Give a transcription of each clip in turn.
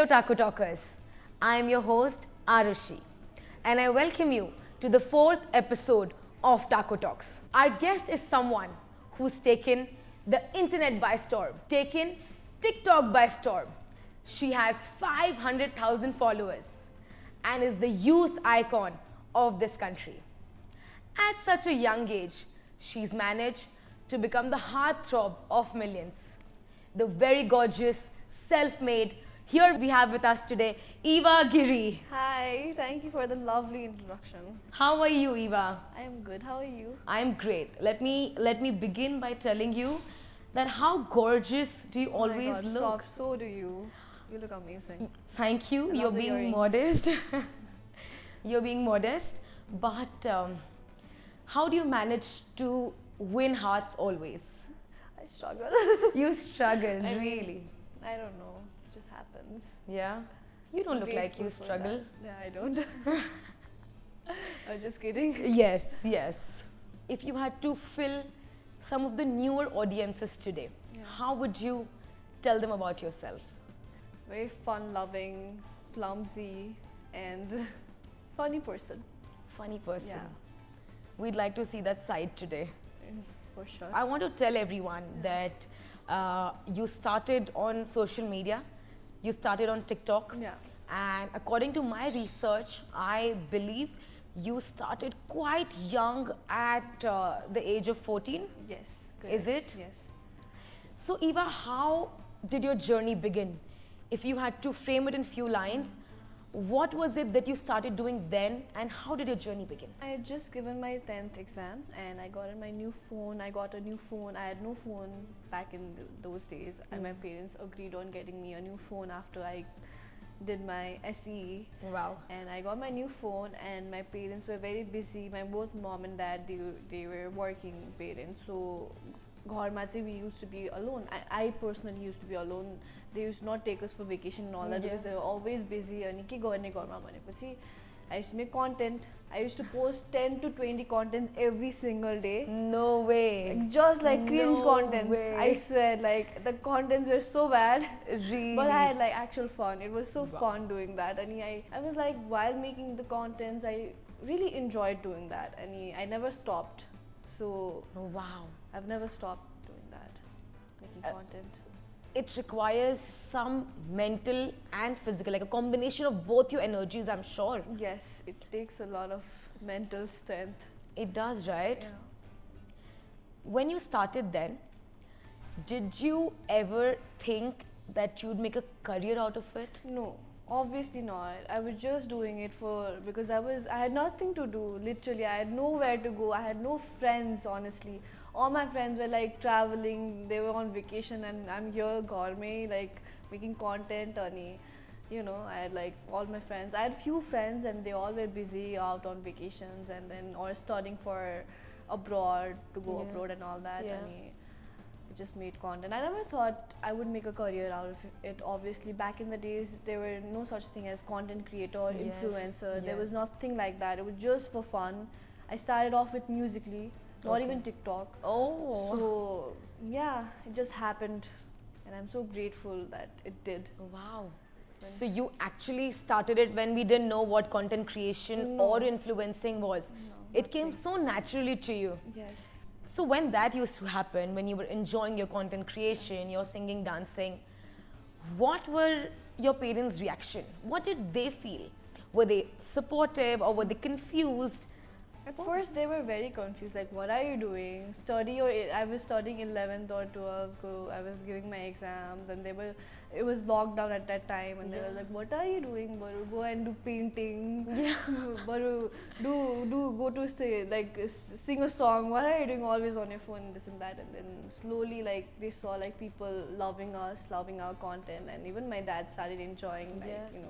Hello Taco Talkers, I am your host Arushi and I welcome you to the 4th episode of Taco Talks. Our guest is someone who's taken the internet by storm, taken TikTok by storm. She has 500,000 followers and is the youth icon of this country. At such a young age, she's managed to become the heartthrob of millions. The very gorgeous, self-made, here we have with us today, Eva Giri. Hi, thank you for the lovely introduction. How are you, Eva? I am good. How are you? I'm great. Let me begin by telling you that how gorgeous do you always oh my God, look. Stop. So do you. You look amazing. Thank you. I You're love the being earrings. modest. You're being modest. But how do you manage to win hearts always? I struggle. You struggle, I mean, really. I don't know. It just happens. Yeah? You don't I'm look like you grateful for struggle. that. Yeah, I don't. I was just kidding. Yes, yes. If you had to fill some of the newer audiences today, Yeah. how would you tell them about yourself? Very fun-loving, clumsy, and funny person. Funny person. Yeah. We'd like to see that side today. For sure. I want to tell everyone that you started on social media, you started on TikTok, Yeah. and according to my research, I believe you started quite young at the age of 14. Yes. Is correct. it? Yes. So Eva, how did your journey begin? If you had to frame it in few lines, what was it that you started doing then and how did your journey begin? I had just given my 10th exam and I got my new phone. I got a new phone. I had no phone back in those days, and my parents agreed on getting me a new phone after I did my SE. Wow. And I got my new phone, and my parents were very busy. My both mom and dad, they were working parents. So घरमा चाहिँ we used to be alone. I personally used to be alone. They used to not take us for vacation and all that because they were always busy. अनि के गर्ने घरमा भनेपछि I used to make content. I used to post 10 to 20 contents every single day. No way. Like, just like cringe No contents. way. I swear, like the contents were so bad. Really? But I had like actual fun. It was so Wow. fun doing that. And I was like, while making the contents, I really enjoyed doing that. And I never stopped. So Wow. I've never stopped doing that, making content. It requires some mental and physical, like a combination of both your energies, I'm sure. Yes, it takes a lot of mental strength. It does, right? Yeah. When you started then, did you ever think that you'd make a career out of it? No, obviously not. I was just doing it because I had nothing to do. Literally, I had nowhere to go. I had no friends, honestly. All my friends were like traveling. They were on vacation, and I'm here, gourmet, like making content. And I had like all my friends. I had few friends, and they all were busy out on vacations, and then or studying for abroad to go abroad and all that. Yeah. And I just made content. I never thought I would make a career out of it. Obviously, back in the days, there were no such thing as content creator or Yes, influencer. There was yes. nothing like that. It was just for fun. I started off with Musical.ly, not Okay. even TikTok. Oh. So yeah, it just happened, and I'm so grateful that it did. Wow. So you actually started it when we didn't know what content creation No. or influencing was. It came so naturally to you. Yes. So when that used to happen, when you were enjoying your content creation, your singing, dancing, what were your parents' reaction? What did they feel? Were they supportive or were they confused? At first, they were very confused. Like, what are you doing? Study or I was studying 11th or 12th. So I was giving my exams, and it was lockdown at that time, and they were like, "What are you doing, Baru? Go and do painting. Baru, go to sing a song. What are you doing? Always on your phone, this and that." And then slowly, like they saw like people loving us, loving our content, and even my dad started enjoying. Like Yes.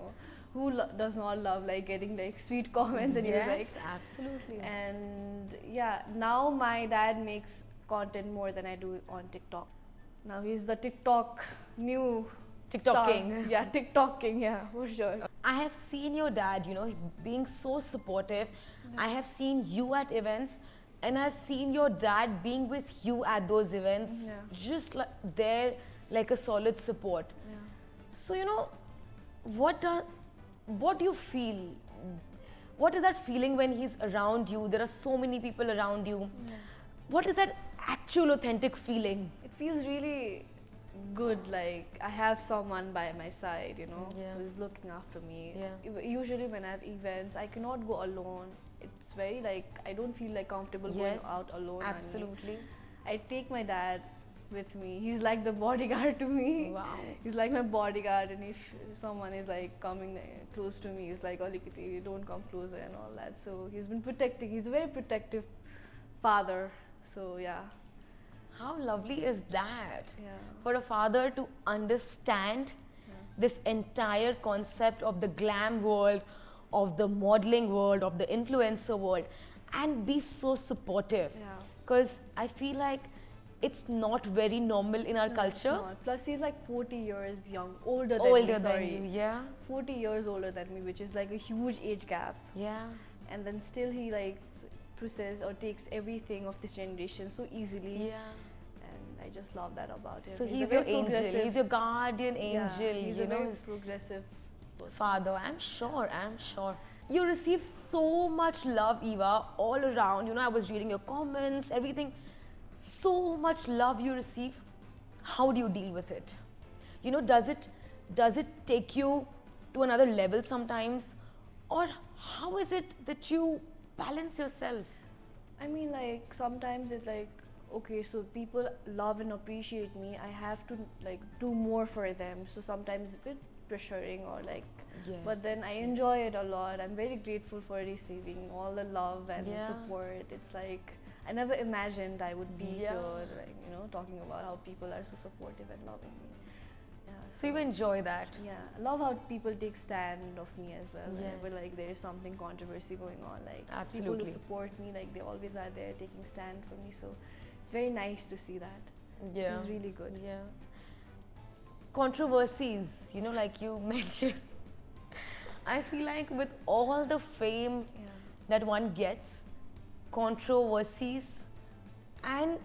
who does not love like getting like sweet comments, and he was like. Absolutely. And yeah, now my dad makes content more than I do on TikTok. Now he's the new TikTok star. king. Yeah, TikTok king, yeah, for sure. I have seen your dad, being so supportive. I have seen you at events and I've seen your dad being with you at those events, Yeah. just like there, like a solid support. Yeah. So, what do, what do you feel? What is that feeling when he's around you? There are so many people around you. Yeah. What is that actual authentic feeling? It feels really good, like I have someone by my side, you know, Yeah. who's looking after me. Yeah. Usually when I have events, I cannot go alone. It's very like, I don't feel like comfortable going Yes, out alone. absolutely. I take my dad with me. He's like the bodyguard to me. Wow. He's like my bodyguard, and if someone is like coming close to me, he's like, "Oh, Likiti, don't come closer," and all that. So he's been protecting. He's a very protective father. So yeah. How lovely is that? Yeah. For a father to understand this entire concept of the glam world, of the modeling world, of the influencer world, and be so supportive. Yeah. Because I feel like it's not very normal in our No, it's culture. not. Plus, he's like 40 years older than Older me. than Sorry. you, yeah. 40 years older than me, which is like a huge age gap. Yeah. And then still he like processes or takes everything of this generation so easily. Yeah. And I just love that about him. So a he's very your angel. progressive- He's your guardian angel. Yeah, he's you a know, very his progressive person. father. I'm sure. I'm sure. You receive so much love, Eva, all around. You know, I was reading your comments, everything. So much love you receive. How do you deal with it? You know, does it take you to another level sometimes, or how is it that you balance yourself? I mean, like sometimes it's like, okay, so people love and appreciate me. I have to like do more for them. So sometimes it's a bit pressuring or like, Yes. but then I enjoy it a lot. I'm very grateful for receiving all the love and Yeah. support. It's like I never imagined I would be Yeah. here, like you know, talking about how people are so supportive and loving me. Yeah, So you enjoy that. yeah, I love how people take stand of me as well. Whenever Yes. like there is something controversy going on, like people Absolutely. who support me, like they always are there taking stand for me. So it's very nice to see that. Yeah. It's really good. Yeah. Controversies, you know, like you mentioned. I feel like with all the fame Yeah. that one gets, controversies, and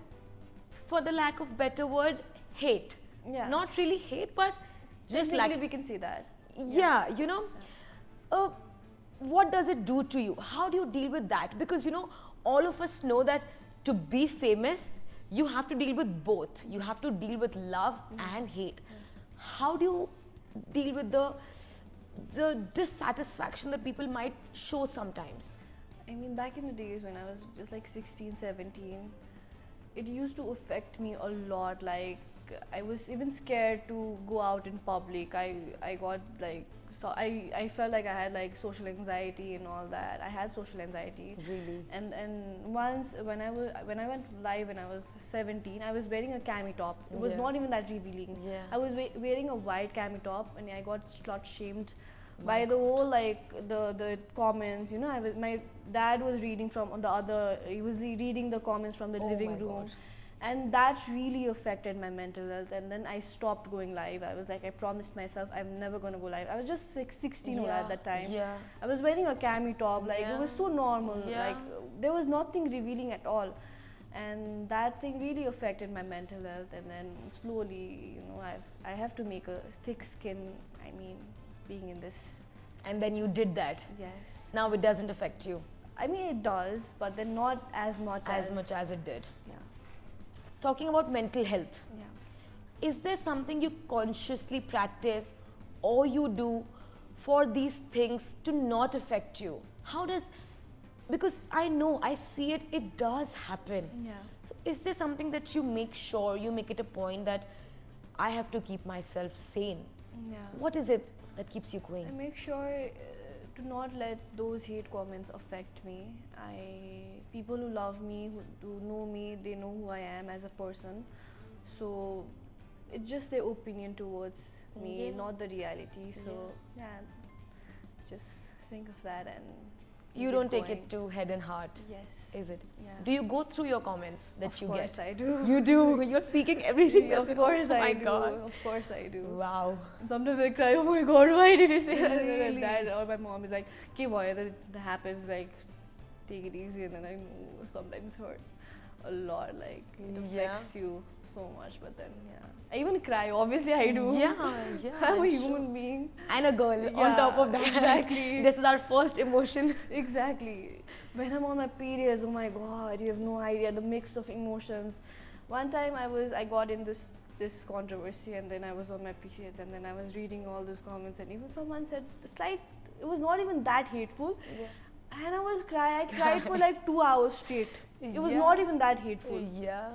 for the lack of better word, hate. Yeah. Not really hate, but just Technically like, we can see that. yeah, you know, what does it do to you? How do you deal with that? Because, you know, all of us know that to be famous, you have to deal with both. You have to deal with love and hate. How do you deal with the dissatisfaction that people might show sometimes? I mean, back in the days when I was just like 16, 17, it used to affect me a lot. Like, I was even scared to go out in public. I got like, so I felt like I had like social anxiety and all that. I had social anxiety. Really? And once when I went live when I was 17, I was wearing a cami top. It was Yeah. not even that revealing. Yeah. I was wearing a white cami top, and I got slut shamed by the whole like the comments. You know, my dad was reading from on the other. He was reading the comments from the Oh living my room. God. And that really affected my mental health. And then I stopped going live. I was like, I promised myself I'm never going to go live. I was just 16 Yeah, at that time. yeah. I was wearing a cami top. Like, it was Yeah. so normal. Yeah. Like, there was nothing revealing at all. And that thing really affected my mental health. And then slowly, you know, I have to make a thick skin. I mean, being in this. And then you did that. Yes. Now it doesn't affect you I mean, it does, but then not as much as much as it did. Yeah. Talking about mental health, Yeah. is there something you consciously practice or you do for these things to not affect you? How does, because I know, I see it, it does happen. Yeah. So is there something that you make sure, you make it a point that I have to keep myself sane? Yeah. What is it that keeps you I going? make sure to not let those hate comments affect me. People who love me, who know me, they know who I am as a person. So it's just their opinion towards me, Yeah. not the reality. So yeah, just think of that and You keep don't take going. it to head and heart, Yes. is it? Yeah. Do you go through your comments that you Of get? course I do. You do. You're seeking everything. Of course Oh I my do. God. Of course I do. Wow. Sometimes I cry, oh my god, why did you say that? And Really? then dad or my mom is like, okay boy, that happens, like, take it easy. And then I know sometimes hurt a lot, like, it Yeah. affects you so much, but then I even cry. Obviously, I do. Yeah, I'm a sure. human being. And a girl on Yeah, top of that. exactly. This is our first emotion. Exactly. When I'm on my periods, oh my god, you have no idea the mix of emotions. One time I got in this controversy, and then I was on my periods, and then I was reading all those comments, and even someone said it was not even that hateful, and I cried for like 2 hours straight. It was not even that hateful. Yeah.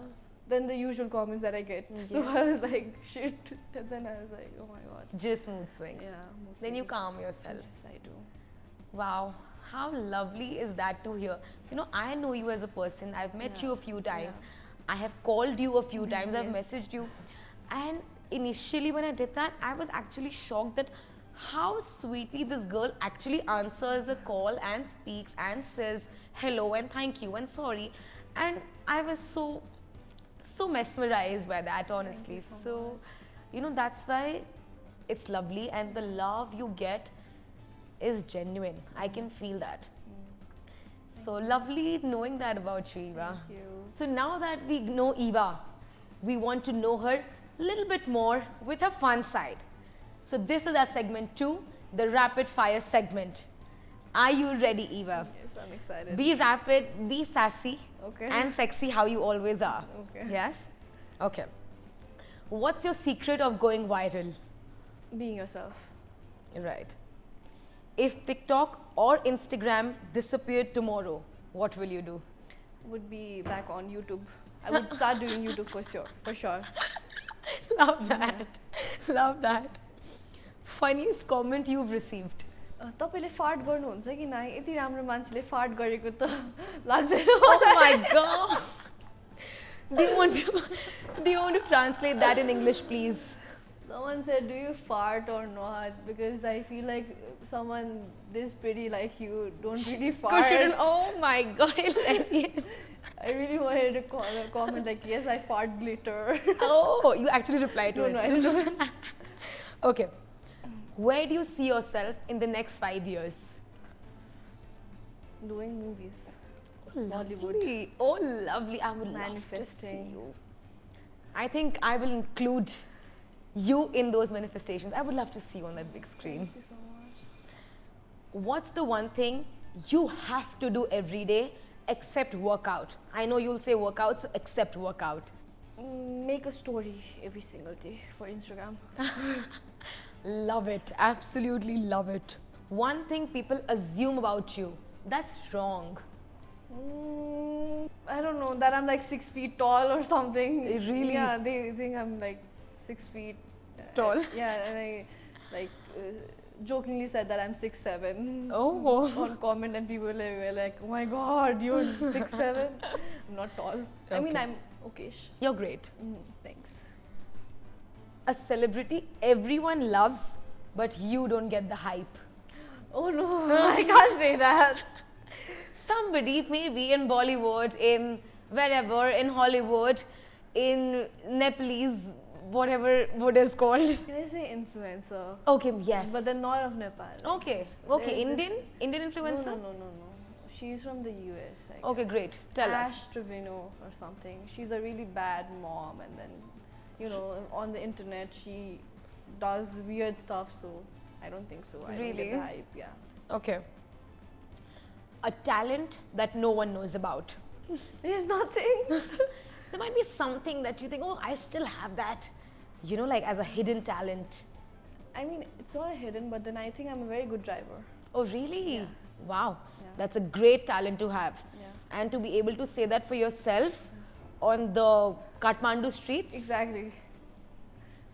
Than the usual comments that I get. So I was like, shit. And then I was like, oh my god. Just mood swings. Yeah. mood Then you swings. calm yourself. Yes, I do. Wow. How lovely is that to hear? You know, I know you as a person. I've met you a few times. I have called you a few times. I've messaged you. And initially when I did that, I was actually shocked that how sweetly this girl actually answers a call and speaks and says hello and thank you and sorry. And I was so mesmerized by that, honestly. So, you know, that's why it's lovely, and the love you get is genuine. I can feel that. So lovely knowing that about you, Eva. Thank you. So now that we know Eva, we want to know her a little bit more with her fun side. So this is our segment 2, the rapid fire segment. Are you ready, Eva? Yes, I'm excited. Be rapid, be sassy, Okay. and sexy how you always are. Okay. Yes? Okay. What's your secret of going viral? Being yourself. Right. If TikTok or Instagram disappeared tomorrow, what will you do? Would be back on YouTube. I would start doing YouTube for sure. For sure. Love that. Love that. Funniest comment you've received? तपाईँले fart गर्नुहुन्छ कि ना यति राम्रो मान्छेले fart गरेको त लाग्दैन Oh my god. Do you want to translate that in English, please? Someone said, do you fart or not? Because I feel like someone this pretty like you don't really fart. Oh my god, hilarious. I really wanted to comment like, yes, I fart glitter. Oh, you actually replied to No, it. no, I don't know. Okay. Where do you see yourself in the next 5 years? Doing movies. Lovely. Oh, lovely. I would love to see Manifesting. you. I think I will include you in those manifestations. I would love to see you on that big screen. Thank you so much. What's the one thing you have to do every day except workout? I know you'll say workout, so except workout. Make a story every single day for Instagram. Love it. Absolutely love it. One thing people assume about you that's wrong. I don't know, that I'm like 6 feet tall or something. Really? Yeah, they think I'm like 6 feet Tall? Yeah, and I like jokingly said that I'm 6'7". Oh. On comment, and people were like, "Oh my God, you're 6'7". I'm not tall. I mean, Okay. I'm okayish. You're great. Thanks. A celebrity everyone loves, but you don't get the hype. Oh no, I can't say that. Somebody maybe in Bollywood, in wherever, in Hollywood, in Nepalese, whatever wood is called. Can I say influencer? Okay, yes. But then not of Nepal. Okay, There's Indian No, influencer? no. She's from the US. I Okay, guess. great. Tell us. Ash Trevino or something. She's a really bad mom, and then, you know, on the internet she does weird stuff. So I don't think so. I don't Really? get the hype. Yeah. Okay. A talent that no one knows about. There's nothing. There might be something that you think, oh, I still have that. You know, like as a hidden talent. I mean, it's not a hidden, but then I think I'm a very good driver. Oh, really? Yeah. Wow. Yeah. That's a great talent to have. Yeah. And to be able to say that for yourself on the Kathmandu streets. Exactly.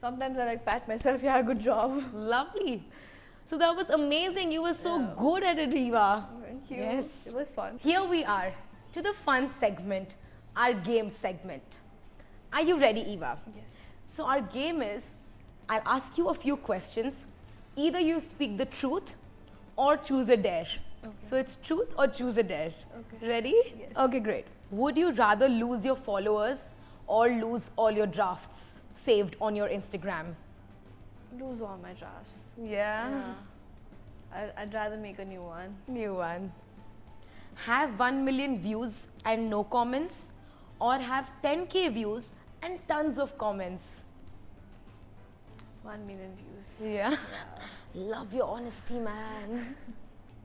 Sometimes I like pat myself. Yeah, good job. Lovely. So that was amazing. You were so Yeah. good at it, Eva. Thank you. Yes. It was fun. Here we are to the fun segment, our game segment. Are you ready, Eva? Yes. So our game is, I'll ask you a few questions. Either you speak the truth or choose a dare. Okay. So it's truth or choose a dare. Okay. Ready? Yes. Okay, great. Would you rather lose your followers or lose all your drafts saved on your Instagram? Lose all my drafts. Yeah. I'd rather make a new one. New one. Have 1 million views and no comments, or have 10k views and tons of comments. 1 million views. Yeah. Love your honesty, man.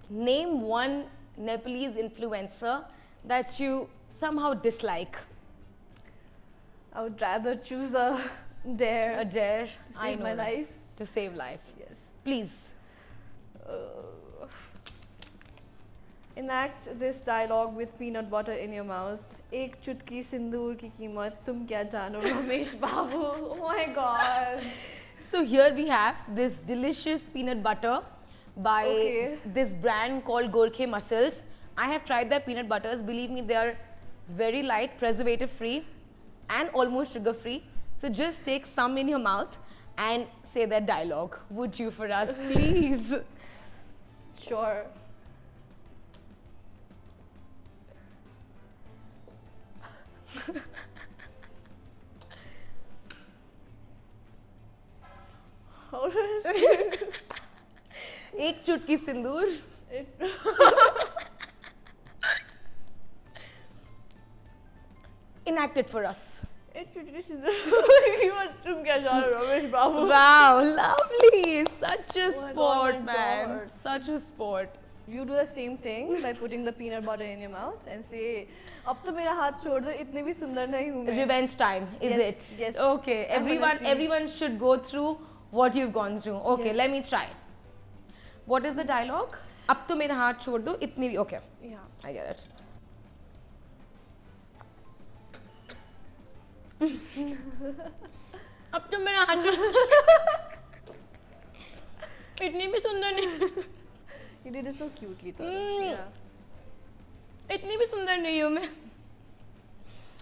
Name one Nepalese influencer that you somehow dislike. I would rather choose a dare. A dare. To save my life. To save life. Yes. Please. Enact this dialogue with peanut butter in your mouth. एक चुटकी सिंदूर की कीमत तुम क्या जानो रमेश बाबू. Oh my god. So here we have this delicious peanut butter by this brand called Gorkhe Mussels. I have tried their peanut butters. Believe me, they are very light, preservative free and almost sugar free. So just take some in your mouth and say that dialogue. Would you for us, please? Sure. एक चुटकी सिंदूर. Enact it for us. एक चुटकी सिंदूर की कीमत तुम क्या जानो रमेश बाबू. Wow, lovely. Such a Oh my sport, God, man. God. Such a sport. You do the same thing by putting the peanut butter in your mouth and say, अब तो मेरा हाथ छोड़ दो, इतनी भी सुंदर नहीं हूँ मैं. Revenge time, is Yes, it? yes. Okay, I'm gonna see. everyone should go through what you've gone through. Okay, Yes. let me try. What is the dialogue? अब तो मेरा हाथ छोड़ दो, इतनी भी. Okay, Yeah. I get it. अब तो मेरा हाथ इतनी भी सुंदर नहीं. You did it so cutely though. Mm. Yeah. इतनी भी सुंदर नहीं हूँ मैं.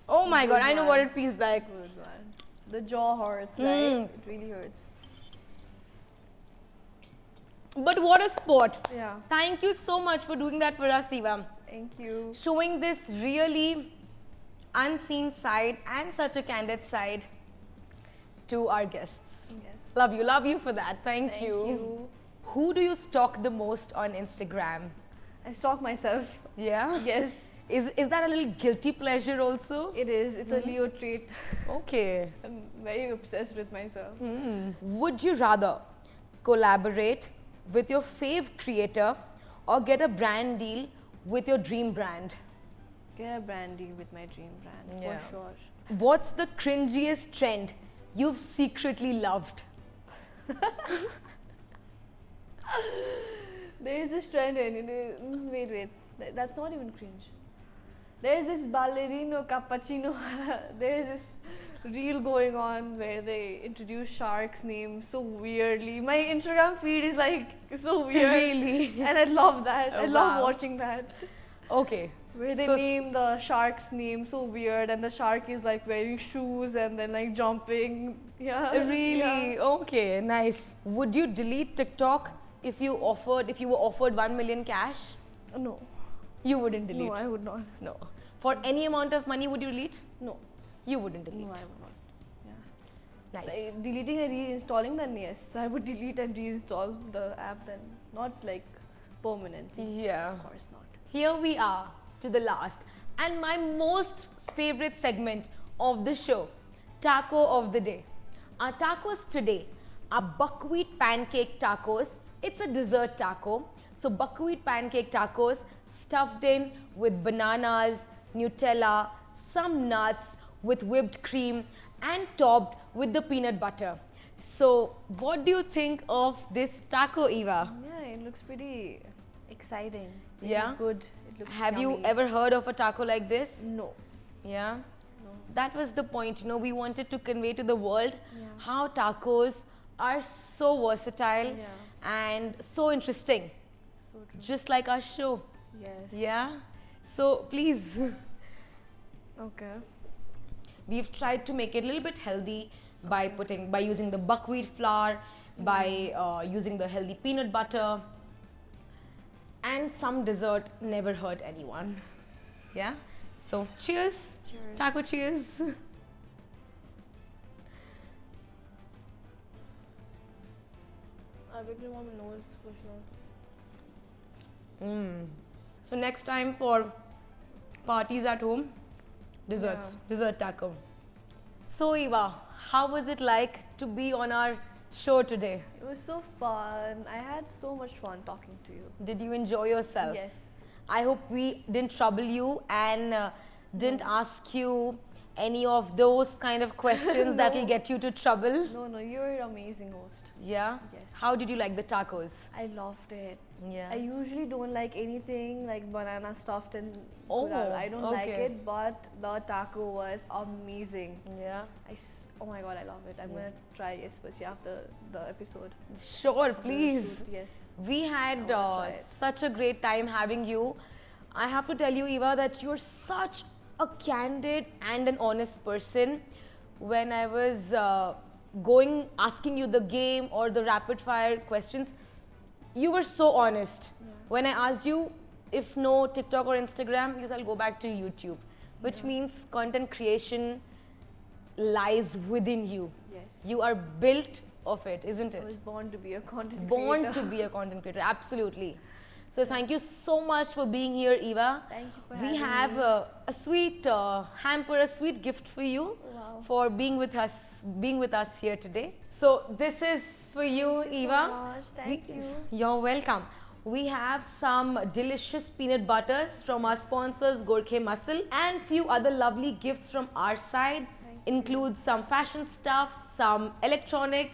Oh my Good god, I know what one. it feels like. Good one. The jaw hurts, right? It really hurts. But what a sport. Yeah. Thank you so much for doing that for us, Eva. Thank you. Showing this really unseen side and such a candid side to our guests. Yes. Love you for that. Thank you. Who do you stalk the most on Instagram? I stalk myself. Yeah? Yes. Is that a little guilty pleasure also? It is. It's a Leo trait. Okay. I'm very obsessed with myself. Would you rather collaborate with your fave creator or get a brand deal with your dream brand? Get a brand deal with my dream brand, Yeah. for sure. What's the cringiest trend you've secretly loved? There is this trend wait, that's not even cringe. There is this ballerino cappuccino. There is this reel going on where they introduce sharks' names so weirdly. My Instagram feed is like so weird. Really? And I love that. Oh, I love wow. watching that. Okay. Where they So name the shark's name so weird, and the shark is like wearing shoes and then like jumping. Yeah. Really? Yeah. Okay, nice. Would you delete TikTok if you were offered 1 million cash? No. You wouldn't delete. No, I would not. No. For any amount of money, would you delete? No. You wouldn't delete. No, I would not. Yeah. Nice. Like, deleting and reinstalling, then yes, I would delete and reinstall the app. Then not like permanently. Yeah. Of course not. Here we are to the last and my most favorite segment of the show, Taco of the Day. Our tacos today are buckwheat pancake tacos. It's a dessert taco. So buckwheat pancake tacos stuffed in with bananas, Nutella, some nuts with whipped cream and topped with the peanut butter. So what do you think of this taco, Eva? Yeah, it looks pretty exciting. Pretty Yeah? Good. It looks Have you yummy. ever heard of a taco like this? No. Yeah? No. That was the point, we wanted to convey to the world Yeah. how tacos are so versatile Yeah. and so interesting, So true. just like our show. Yes. Yeah? So please, Okay. we've tried to make it a little bit healthy by using the buckwheat flour, by using the healthy peanut butter, and some dessert never hurt anyone. Yeah? So cheers. Cheers. Taco cheers. I really want to know this for sure. So next time for parties at home, desserts, dessert taco. So Eva, how was it like to be on our show today? It was so fun. I had so much fun talking to you. Did you enjoy yourself? Yes. I hope we didn't trouble you and didn't ask you any of those kind of questions that will No. get you to trouble. No, you're an amazing host. Yeah? Yes. How did you like the tacos? I loved it. Yeah. I usually don't like anything like banana stuffed and Oh, curad. I don't like okay. it, but the taco was amazing. Yeah. Oh my god, I love it. I'm gonna try especially after the episode. Sure, The please. shoot, yes. We had I wanna try it. such a great time having you. I have to tell you, Eva, that you're such a candid and an honest person. When I was asking you the game or the rapid fire questions, you were so honest. When I asked you if no TikTok or Instagram, you said I'll go back to YouTube, which means content creation lies within you. Yes. You are built of it, isn't I it? was born to be a content Born creator. to be a content creator, absolutely. So thank you so much for being here, Eva. Thank you for We having have me. a sweet hamper, a sweet gift for you Wow. for being with us here today. So this is for you, Thank you Eva. so much. Thank you. You're welcome. We have some delicious peanut butters from our sponsors Gorkhe Muscle and few other lovely gifts from our side. Includes some fashion stuff, some electronics.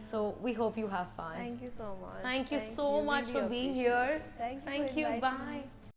So we hope you have fun. Thank you so much. Thank you so much Really for being appreciate here. it. Thank you. Thank for you. inviting me. Bye.